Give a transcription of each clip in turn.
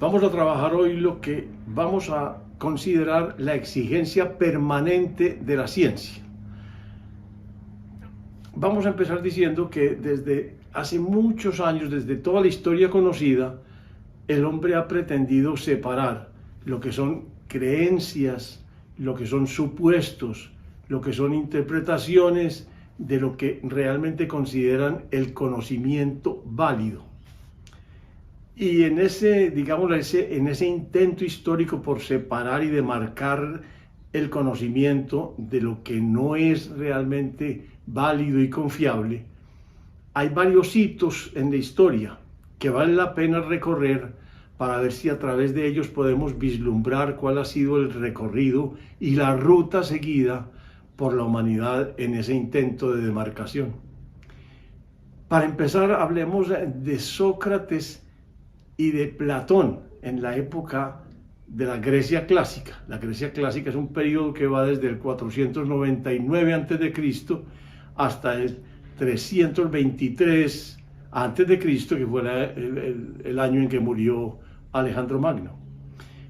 Vamos a trabajar hoy lo que vamos a considerar la exigencia permanente de la ciencia. Vamos a empezar diciendo que desde hace muchos años, desde toda la historia conocida, el hombre ha pretendido separar lo que son creencias, lo que son supuestos, lo que son interpretaciones de lo que realmente consideran el conocimiento válido. Y en ese, en ese intento histórico por separar y demarcar el conocimiento de lo que no es realmente válido y confiable, hay varios hitos en la historia que vale la pena recorrer para ver si a través de ellos podemos vislumbrar cuál ha sido el recorrido y la ruta seguida por la humanidad en ese intento de demarcación. Para empezar, hablemos de Sócrates y de Platón en la época de la Grecia clásica. La Grecia clásica es un periodo que va desde el 499 a.C. hasta el 323 a.C., que fue el año en que murió Alejandro Magno.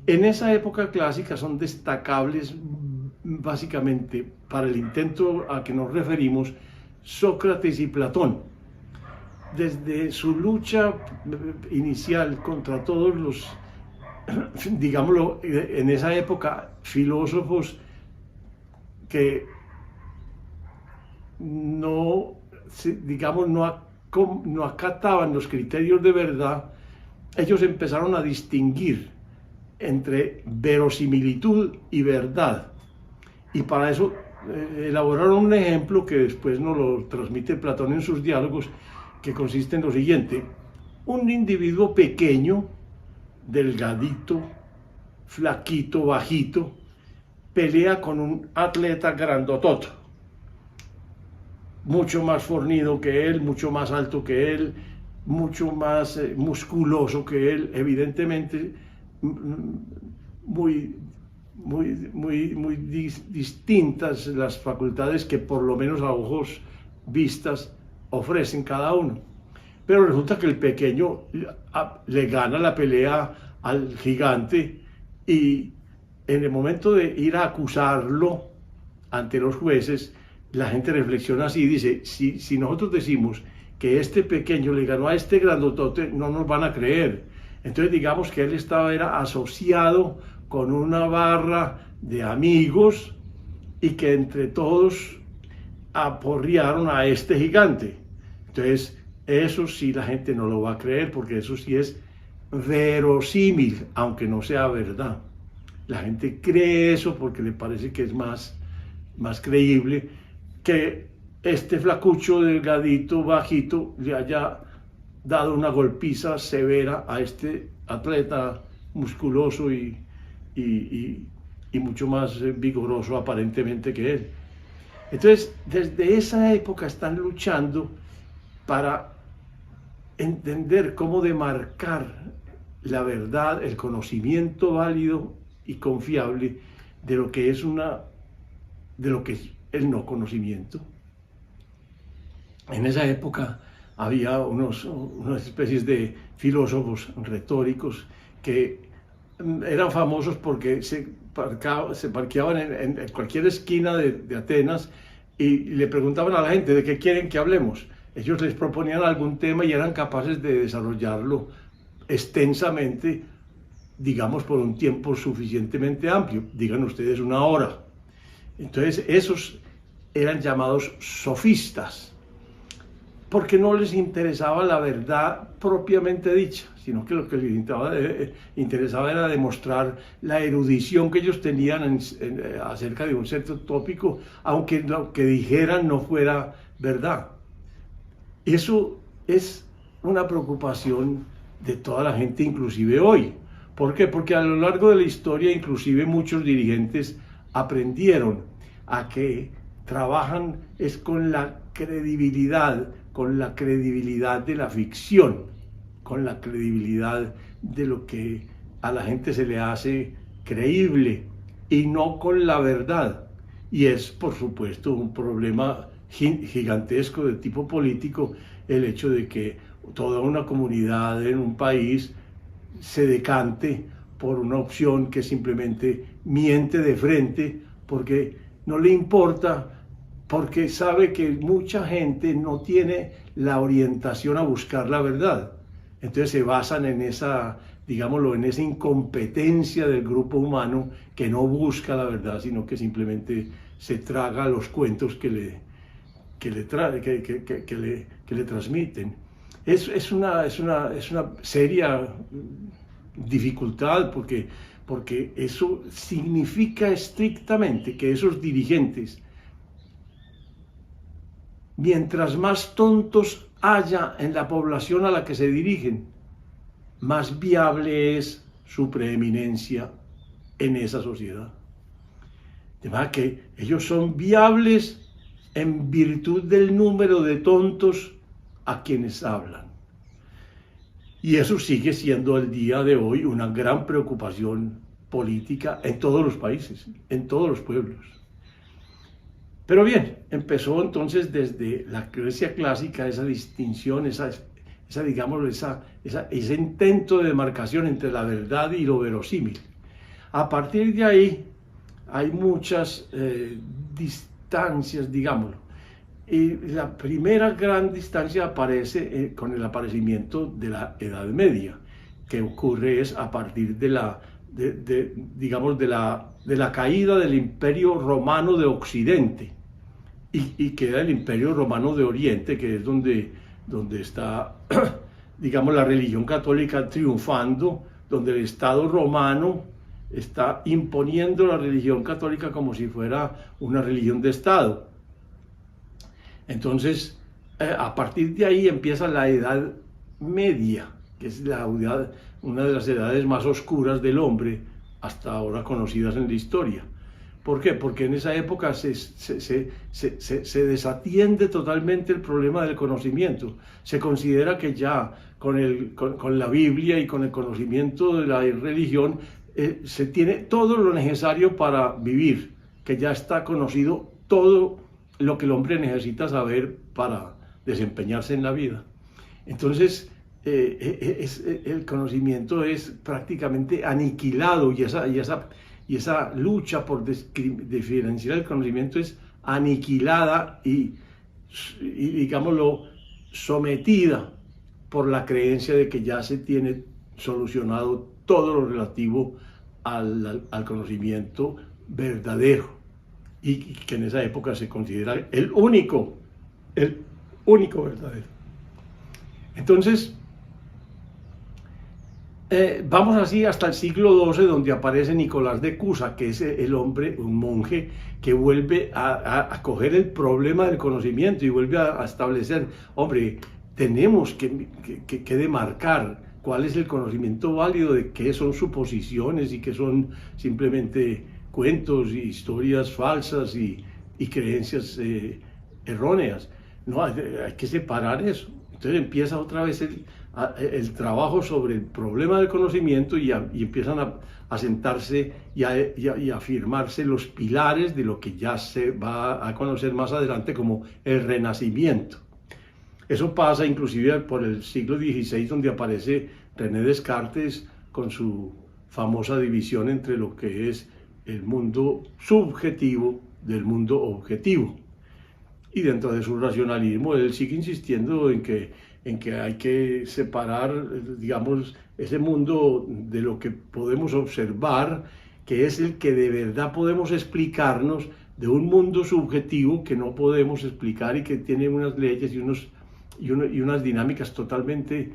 En esa época clásica son destacables básicamente para el intento a que nos referimos Sócrates y Platón. Desde su lucha inicial contra todos los, digámoslo, en esa época, filósofos que no acataban los criterios de verdad, ellos empezaron a distinguir entre verosimilitud y verdad. Y para eso elaboraron un ejemplo que después nos lo transmite Platón en sus diálogos, que consiste en lo siguiente: un individuo pequeño, delgadito, flaquito, bajito, pelea con un atleta grandototo, mucho más fornido que él, mucho más alto que él, mucho más musculoso que él, evidentemente muy distintas las facultades que por lo menos a ojos vistas ofrecen cada uno. Pero resulta que el pequeño le gana la pelea al gigante, y en el momento de ir a acusarlo ante los jueces, la gente reflexiona así y dice: si nosotros decimos que este pequeño le ganó a este grandotote, no nos van a creer. Entonces digamos que él era asociado con una barra de amigos y que entre todos aporrearon a este gigante. Entonces eso sí la gente no lo va a creer, porque eso sí es verosímil, aunque no sea verdad. La gente cree eso porque le parece que es más creíble que este flacucho, delgadito, bajito, le haya dado una golpiza severa a este atleta musculoso y mucho más vigoroso aparentemente que él. Entonces, desde esa época están luchando para entender cómo demarcar la verdad, el conocimiento válido y confiable de lo que es el no conocimiento. En esa época había unas especies de filósofos retóricos que eran famosos porque se parqueaban en cualquier esquina de Atenas y le preguntaban a la gente: ¿de qué quieren que hablemos? Ellos les proponían algún tema y eran capaces de desarrollarlo extensamente, digamos, por un tiempo suficientemente amplio. Digan ustedes 1 hora. Entonces esos eran llamados sofistas, porque no les interesaba la verdad propiamente dicha, sino que lo que les interesaba era demostrar la erudición que ellos tenían acerca de un cierto tópico, aunque lo que dijeran no fuera verdad. Eso es una preocupación de toda la gente, inclusive hoy. ¿Por qué? Porque a lo largo de la historia, inclusive muchos dirigentes aprendieron a que trabajan es con la credibilidad de la ficción, con la credibilidad de lo que a la gente se le hace creíble, y no con la verdad. Y es, por supuesto, un problema gigantesco de tipo político el hecho de que toda una comunidad en un país se decante por una opción que simplemente miente de frente porque no le importa, porque sabe que mucha gente no tiene la orientación a buscar la verdad. Entonces se basan en esa, digámoslo, en esa incompetencia del grupo humano que no busca la verdad, sino que simplemente se traga los cuentos que le transmiten. Es una seria dificultad porque eso significa estrictamente que esos dirigentes, mientras más tontos haya en la población a la que se dirigen, más viable es su preeminencia en esa sociedad. De manera que ellos son viables en virtud del número de tontos a quienes hablan. Y eso sigue siendo el día de hoy una gran preocupación política en todos los países, en todos los pueblos. Pero bien, empezó entonces desde la Grecia clásica esa distinción, ese intento de demarcación entre la verdad y lo verosímil. A partir de ahí hay muchas distancias, digámoslo. Y la primera gran distancia aparece con el aparecimiento de la Edad Media, que ocurre es a partir de la caída del Imperio Romano de Occidente y queda el Imperio Romano de Oriente, que es donde está, digamos, la religión católica triunfando, donde el Estado romano está imponiendo la religión católica como si fuera una religión de Estado. Entonces, a partir de ahí empieza la Edad Media, que es una de las edades más oscuras del hombre, hasta ahora conocidas en la historia. ¿Por qué? Porque en esa época se desatiende totalmente el problema del conocimiento. Se considera que ya con la Biblia y con el conocimiento de la religión se tiene todo lo necesario para vivir, que ya está conocido todo lo que el hombre necesita saber para desempeñarse en la vida. Entonces, el conocimiento es prácticamente aniquilado y esa lucha por diferenciar el conocimiento es aniquilada y digámoslo, sometida por la creencia de que ya se tiene solucionado todo lo relativo al conocimiento verdadero. Y que en esa época se considera el único verdadero. Entonces, vamos así hasta el siglo XII, donde aparece Nicolás de Cusa, que es el hombre, un monje, que vuelve a coger el problema del conocimiento y vuelve a establecer, hombre, tenemos que demarcar cuál es el conocimiento válido, de qué son suposiciones y qué son simplemente cuentos y historias falsas y creencias erróneas. No, hay que separar eso. Entonces empieza otra vez el trabajo sobre el problema del conocimiento y empiezan a sentarse y a afirmarse los pilares de lo que ya se va a conocer más adelante como el Renacimiento. Eso pasa inclusive por el siglo XVI, donde aparece René Descartes con su famosa división entre lo que es el mundo subjetivo del mundo objetivo. Y dentro de su racionalismo, él sigue insistiendo en que hay que separar, digamos, ese mundo de lo que podemos observar, que es el que de verdad podemos explicarnos, de un mundo subjetivo que no podemos explicar y que tiene unas leyes y unas dinámicas totalmente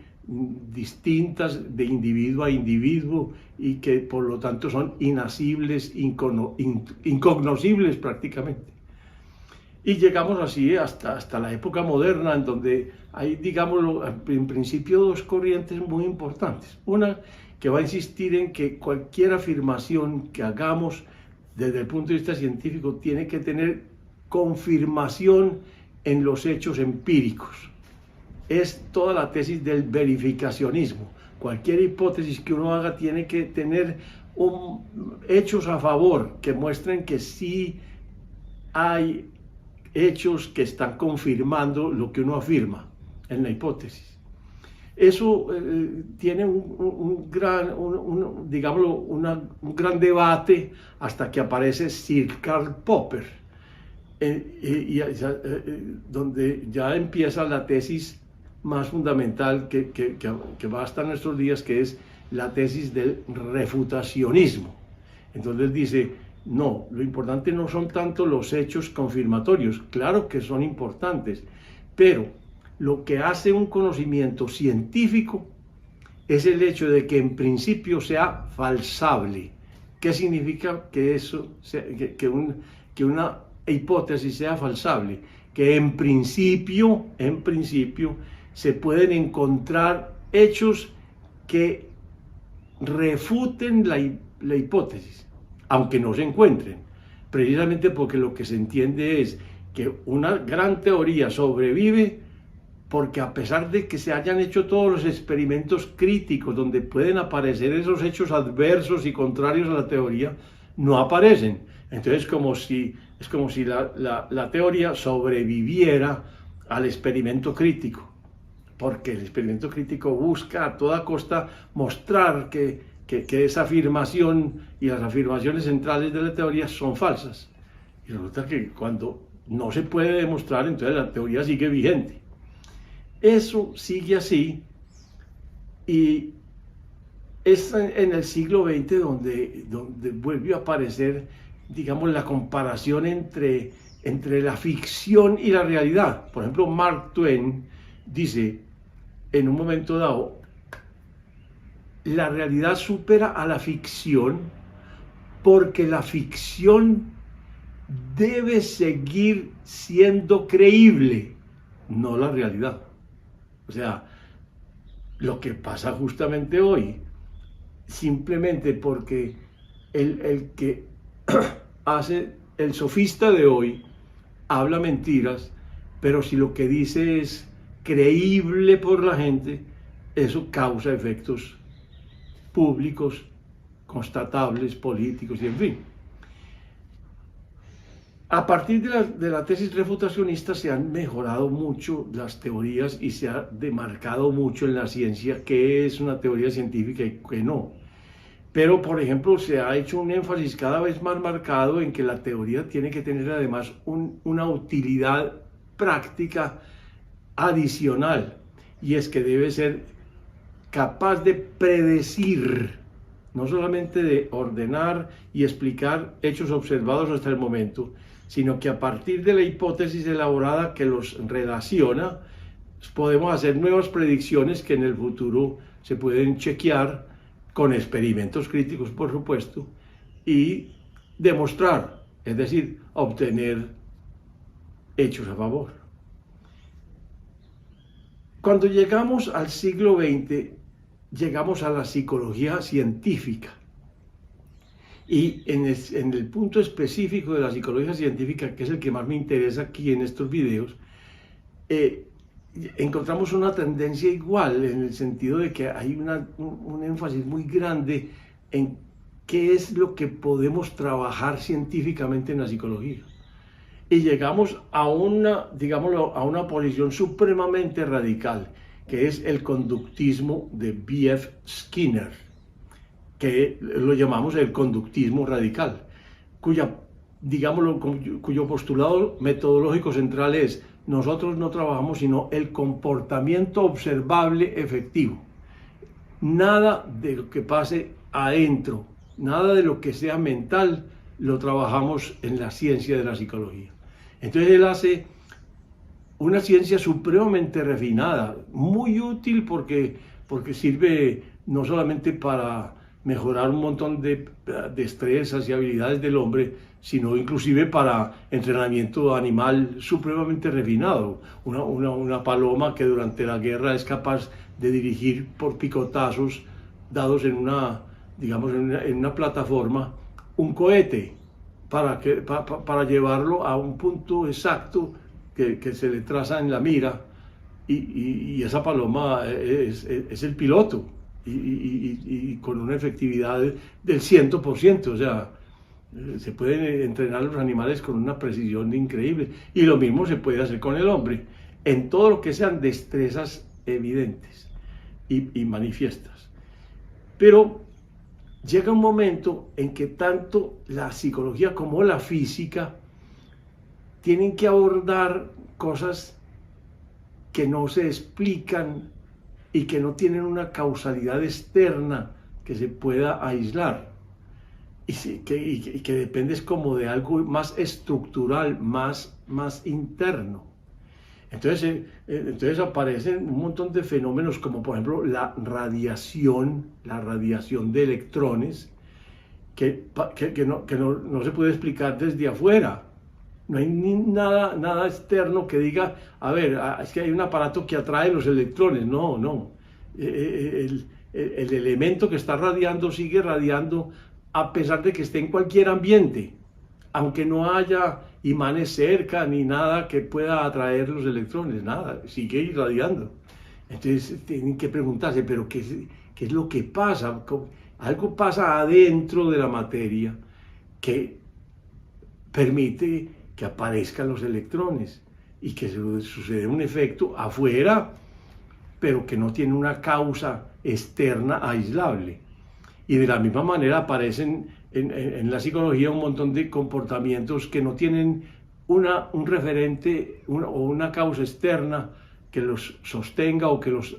distintas de individuo a individuo y que por lo tanto son inasibles, incognoscibles prácticamente. Y llegamos así hasta la época moderna, en donde hay, digámoslo, en principio dos corrientes muy importantes. Una que va a insistir en que cualquier afirmación que hagamos desde el punto de vista científico tiene que tener confirmación en los hechos empíricos. Es toda la tesis del verificacionismo. Cualquier hipótesis que uno haga tiene que tener hechos a favor que muestren que sí hay hechos que están confirmando lo que uno afirma en la hipótesis. Eso tiene digámoslo, un gran debate hasta que aparece Sir Karl Popper, donde ya empieza la tesis más fundamental que va hasta nuestros días, que es la tesis del refutacionismo. Entonces dice, no, lo importante no son tanto los hechos confirmatorios, claro que son importantes, pero lo que hace un conocimiento científico es el hecho de que en principio sea falsable. ¿Qué significa que una hipótesis sea falsable? Que en principio se pueden encontrar hechos que refuten la hipótesis, aunque no se encuentren, precisamente porque lo que se entiende es que una gran teoría sobrevive porque a pesar de que se hayan hecho todos los experimentos críticos donde pueden aparecer esos hechos adversos y contrarios a la teoría, no aparecen. Entonces es como si la teoría sobreviviera al experimento crítico, porque el experimento crítico busca a toda costa mostrar que esa afirmación y las afirmaciones centrales de la teoría son falsas. Y resulta que cuando no se puede demostrar, entonces la teoría sigue vigente. Eso sigue así, y es en el siglo XX donde vuelve a aparecer, digamos, la comparación entre la ficción y la realidad. Por ejemplo, Mark Twain dice en un momento dado, la realidad supera a la ficción porque la ficción debe seguir siendo creíble, no la realidad. O sea, lo que pasa justamente hoy, simplemente porque el que hace, el sofista de hoy, habla mentiras, pero si lo que dice es creíble por la gente, eso causa efectos públicos, constatables, políticos y en fin. A partir de la tesis refutacionista se han mejorado mucho las teorías y se ha demarcado mucho en la ciencia qué es una teoría científica y qué no. Pero, por ejemplo, se ha hecho un énfasis cada vez más marcado en que la teoría tiene que tener además una utilidad práctica adicional, y es que debe ser capaz de predecir, no solamente de ordenar y explicar hechos observados hasta el momento, sino que a partir de la hipótesis elaborada que los relaciona, podemos hacer nuevas predicciones que en el futuro se pueden chequear con experimentos críticos, por supuesto, y demostrar, es decir, obtener hechos a favor. Cuando llegamos al siglo XX, llegamos a la psicología científica. Y en el punto específico de la psicología científica, que es el que más me interesa aquí en estos videos, encontramos una tendencia igual, en el sentido de que hay un énfasis muy grande en qué es lo que podemos trabajar científicamente en la psicología. Y llegamos a una posición supremamente radical, que es el conductismo de B.F. Skinner, que lo llamamos el conductismo radical, cuyo postulado metodológico central es: nosotros no trabajamos sino el comportamiento observable efectivo. Nada de lo que pase adentro, nada de lo que sea mental, lo trabajamos en la ciencia de la psicología. Entonces él hace una ciencia supremamente refinada, muy útil porque sirve no solamente para mejorar un montón de destrezas y habilidades del hombre, sino inclusive para entrenamiento animal supremamente refinado. Una paloma que durante la guerra es capaz de dirigir por picotazos dados en una plataforma un cohete para llevarlo a un punto exacto que se le traza en la mira, y esa paloma es el piloto. Y con una efectividad del 100%, o sea, se pueden entrenar los animales con una precisión increíble, y lo mismo se puede hacer con el hombre, en todo lo que sean destrezas evidentes. y manifiestas. Pero llega un momento en que tanto la psicología como la física tienen que abordar cosas que no se explican y que no tienen una causalidad externa que se pueda aislar y que depende como de algo más estructural, más interno. Entonces aparecen un montón de fenómenos como por ejemplo la radiación de electrones que no se puede explicar desde afuera. No hay nada externo que diga, a ver, es que hay un aparato que atrae los electrones. No. El elemento que está radiando sigue radiando a pesar de que esté en cualquier ambiente, aunque no haya imanes cerca ni nada que pueda atraer los electrones, nada, sigue irradiando. Entonces tienen que preguntarse, pero ¿qué es lo que pasa? Algo pasa adentro de la materia que permite que aparezcan los electrones y que sucede un efecto afuera, pero que no tiene una causa externa aislable. Y de la misma manera aparecen en la psicología un montón de comportamientos que no tienen un referente o una causa externa que los sostenga o que los,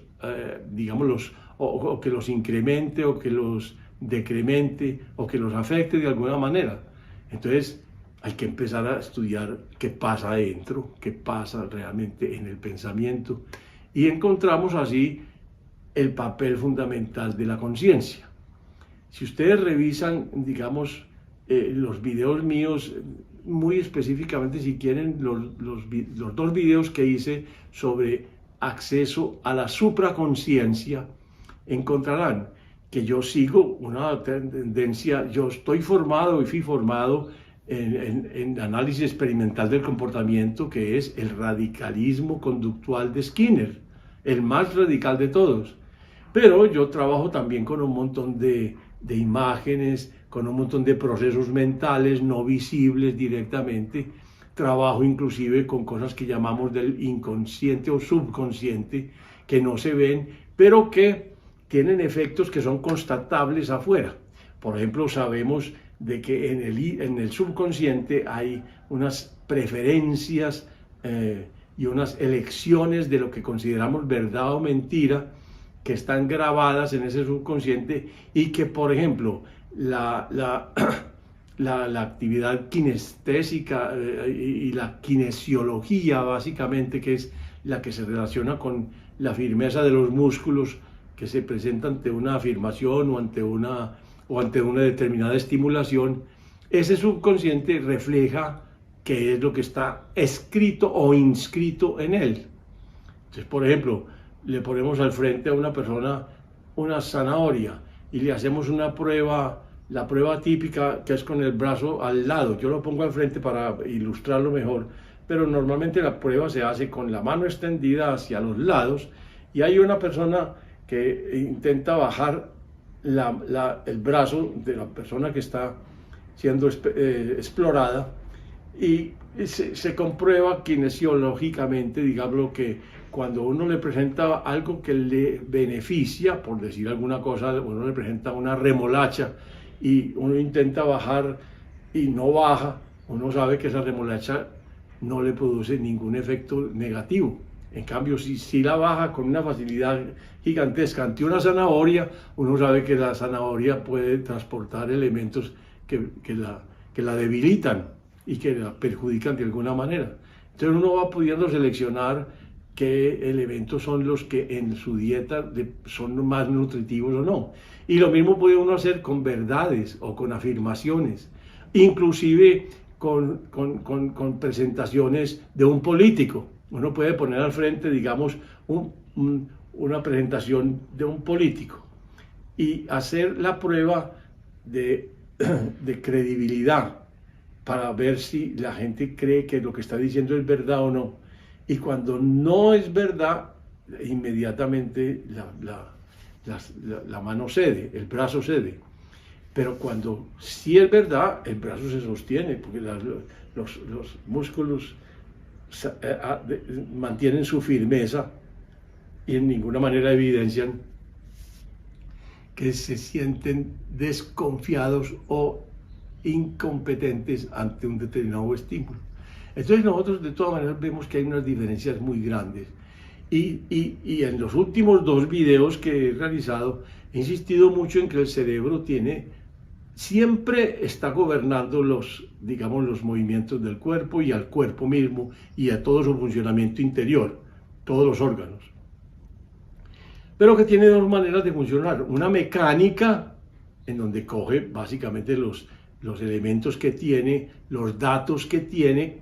o que los incremente o que los decremente o que los afecte de alguna manera. Entonces hay que empezar a estudiar qué pasa adentro, qué pasa realmente en el pensamiento, y encontramos así el papel fundamental de la conciencia. Si ustedes revisan, digamos, los videos míos, muy específicamente si quieren, los 2 videos que hice sobre acceso a la supraconciencia, encontrarán que yo sigo una tendencia, yo estoy formado y fui formado en análisis experimental del comportamiento, que es el radicalismo conductual de Skinner, el más radical de todos. Pero yo trabajo también con un montón de imágenes, con un montón de procesos mentales no visibles directamente. Trabajo inclusive con cosas que llamamos del inconsciente o subconsciente, que no se ven, pero que tienen efectos que son constatables afuera. Por ejemplo, sabemos de que en el subconsciente hay unas preferencias y unas elecciones de lo que consideramos verdad o mentira, que están grabadas en ese subconsciente, y que, por ejemplo, la actividad kinestésica y la kinesiología, básicamente, que es la que se relaciona con la firmeza de los músculos que se presenta ante una afirmación o ante una determinada estimulación, ese subconsciente refleja qué es lo que está escrito o inscrito en él. Entonces, por ejemplo, le ponemos al frente a una persona una zanahoria y le hacemos una prueba, la prueba típica, que es con el brazo al lado. Yo lo pongo al frente para ilustrarlo mejor, pero normalmente la prueba se hace con la mano extendida hacia los lados, y hay una persona que intenta bajar el brazo de la persona que está siendo explorada, y se comprueba kinesiológicamente, digamos, que cuando uno le presenta algo que le beneficia, por decir alguna cosa, uno le presenta una remolacha y uno intenta bajar y no baja, uno sabe que esa remolacha no le produce ningún efecto negativo. En cambio, si la baja con una facilidad gigantesca ante una zanahoria, uno sabe que la zanahoria puede transportar elementos que la debilitan y que la perjudican de alguna manera. Entonces uno va pudiendo seleccionar qué elementos son los que en su dieta son más nutritivos o no. Y lo mismo puede uno hacer con verdades o con afirmaciones, inclusive con presentaciones de un político. Uno puede poner al frente, digamos, una presentación de un político y hacer la prueba de credibilidad para ver si la gente cree que lo que está diciendo es verdad o no. Y cuando no es verdad, inmediatamente la mano cede, el brazo cede. Pero cuando sí es verdad, el brazo se sostiene, porque los músculos mantienen su firmeza y en ninguna manera evidencian que se sienten desconfiados o incompetentes ante un determinado estímulo. Entonces nosotros de todas maneras vemos que hay unas diferencias muy grandes. Y en los últimos 2 videos que he realizado he insistido mucho en que el cerebro siempre está gobernando digamos, los movimientos del cuerpo y al cuerpo mismo y a todo su funcionamiento interior, todos los órganos. Pero que tiene 2 maneras de funcionar. Una mecánica, en donde coge básicamente los elementos que tiene, los datos que tiene.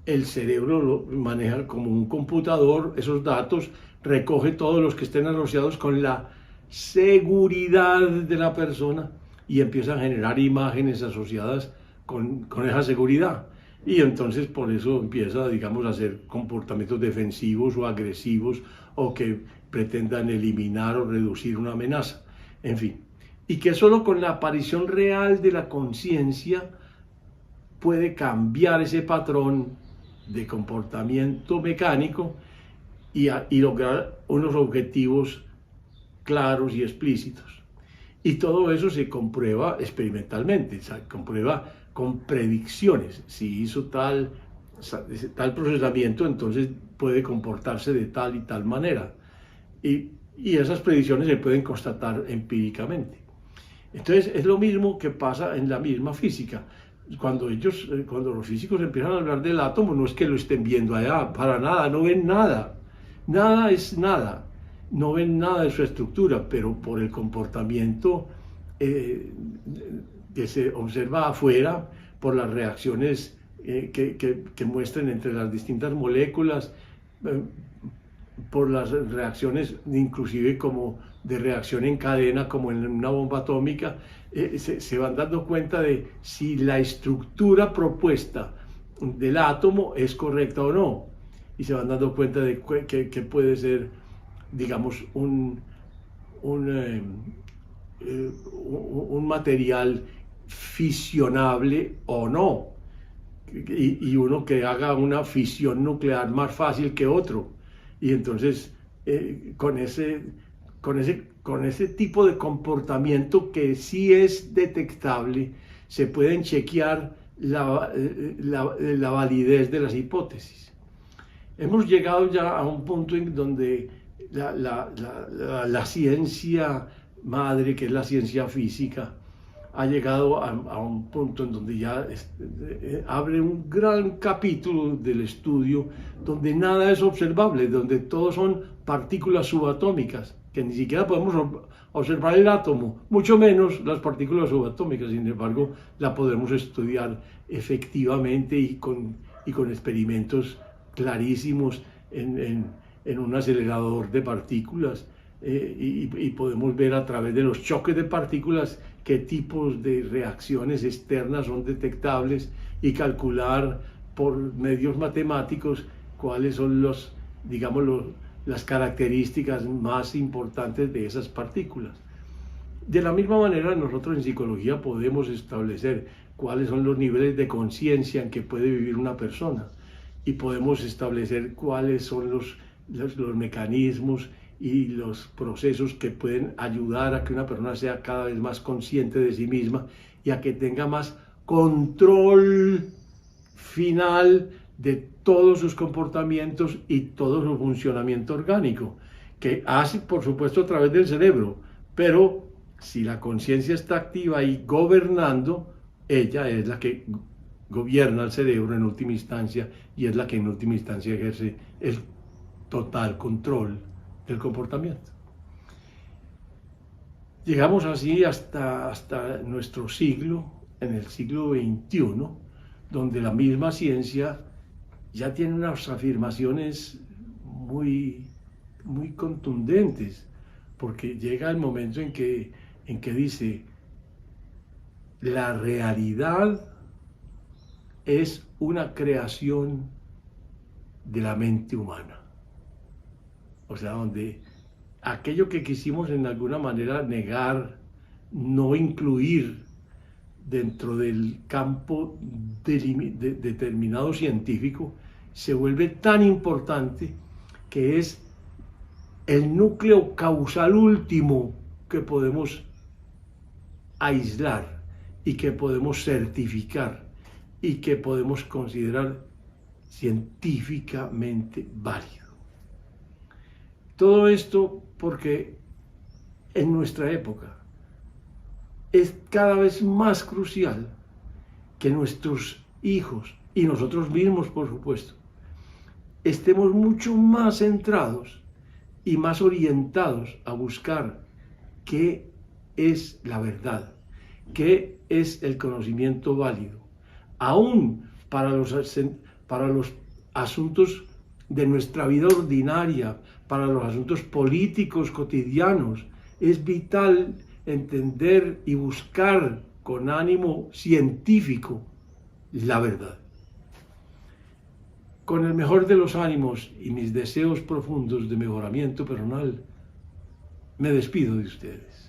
El cerebro lo maneja como un computador, esos datos, recoge todos los que estén asociados con la seguridad de la persona y empieza a generar imágenes asociadas con esa seguridad. Y entonces por eso empieza, digamos, a hacer comportamientos defensivos o agresivos o que pretendan eliminar o reducir una amenaza. En fin, y que solo con la aparición real de la conciencia puede cambiar ese patrón de comportamiento mecánico y lograr unos objetivos claros y explícitos. Y todo eso se comprueba experimentalmente, se comprueba con predicciones. Si hizo tal procesamiento, entonces puede comportarse de tal y tal manera. Y esas predicciones se pueden constatar empíricamente. Entonces es lo mismo que pasa en la misma física. Cuando los físicos empiezan a hablar del átomo, no es que lo estén viendo allá, para nada, no ven nada. Nada es nada. No ven nada de su estructura, pero por el comportamiento que se observa afuera, por las reacciones que muestran entre las distintas moléculas, por las reacciones inclusive como de reacción en cadena, como en una bomba atómica, se van dando cuenta de si la estructura propuesta del átomo es correcta o no, y se van dando cuenta de que puede ser, digamos, un material fisionable o no, y uno que haga una fisión nuclear más fácil que otro, y entonces con ese tipo de comportamiento que sí es detectable, se pueden chequear la validez de las hipótesis. Hemos llegado ya a un punto en donde la ciencia madre, que es la ciencia física, ha llegado a un punto en donde ya abre un gran capítulo del estudio donde nada es observable, donde todo son partículas subatómicas, que ni siquiera podemos observar el átomo, mucho menos las partículas subatómicas. Sin embargo, la podemos estudiar efectivamente y con experimentos clarísimos en un acelerador de partículas, y podemos ver a través de los choques de partículas qué tipos de reacciones externas son detectables y calcular por medios matemáticos cuáles son las características más importantes de esas partículas. De la misma manera, nosotros en psicología podemos establecer cuáles son los niveles de conciencia en que puede vivir una persona, y podemos establecer cuáles son los mecanismos y los procesos que pueden ayudar a que una persona sea cada vez más consciente de sí misma y a que tenga más control final de todos sus comportamientos y todo su funcionamiento orgánico, que hace, por supuesto, a través del cerebro, pero si la conciencia está activa y gobernando, ella es la que gobierna el cerebro en última instancia, y es la que en última instancia ejerce el total control del comportamiento. Llegamos así hasta nuestro siglo, en el siglo XXI, donde la misma ciencia ya tiene unas afirmaciones muy contundentes, porque llega el momento en que dice: la realidad es una creación de la mente humana. O sea, donde aquello que quisimos en alguna manera negar, no incluir dentro del campo determinado científico, se vuelve tan importante que es el núcleo causal último que podemos aislar y que podemos certificar y que podemos considerar científicamente válido. Todo esto porque en nuestra época es cada vez más crucial que nuestros hijos y nosotros mismos, por supuesto, estemos mucho más centrados y más orientados a buscar qué es la verdad, qué es el conocimiento válido, aún para los asuntos de nuestra vida ordinaria, para los asuntos políticos cotidianos. Es vital entender y buscar con ánimo científico la verdad. Con el mejor de los ánimos y mis deseos profundos de mejoramiento personal, me despido de ustedes.